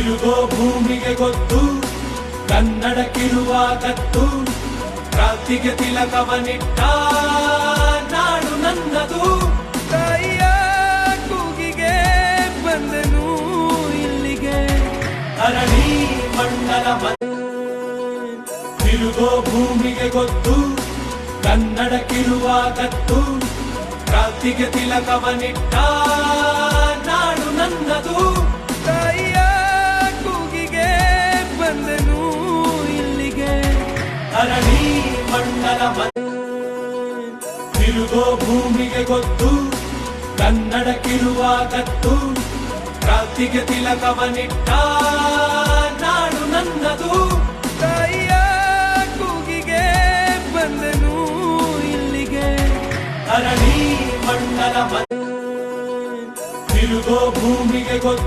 ತಿರುಗೋ ಭೂಮಿಗೆ ಗೊತ್ತು ಕನ್ನಡಕ್ಕಿರುವ ಕತ್ತು, ಕ್ರಾಂತಿಗೆ ತಿಲಕವನಿಟ್ಟ ನಾಡು ನನ್ನದು. ತಾಯಿಯ ಕೂಗಿಗೆ ಬಂದನು ಇಲ್ಲಿಗೆ ಧರಣಿ ಮಂಡಲ ತಿರುಗೋ ಭೂಮಿಗೆ ಗೊತ್ತು ಕನ್ನಡಕ್ಕಿರುವ ಕತ್ತು, ಕ್ರಾಂತಿಗೆ ತಿಲಕವನಿಟ್ಟ ನಾಡು ನನ್ನದು. ತಾಯಿಯ ಕೂಗಿಗೆ ಬಂದನು ಇಲ್ಲಿಗೆ ಧರಣಿ ಮಂಡಲ ತಿರುಗೋ ಭೂಮಿಗೆ ಗೊತ್ತು ಕನ್ನಡಕ್ಕಿರುವ ಕತ್ತು, ಕ್ರಾಂತಿಗೆ ತಿಲಕವನಿಟ್ಟ ನಾಡು ನನ್ನದು. ತಾಯಿಯ ಕೂಗಿಗೆ ಬಂದನು ಇಲ್ಲಿಗೆ ಧರಣಿ ಮಂಡಲ ತಿರುಗೋ ಭೂಮಿಗೆ ಗೊತ್ತು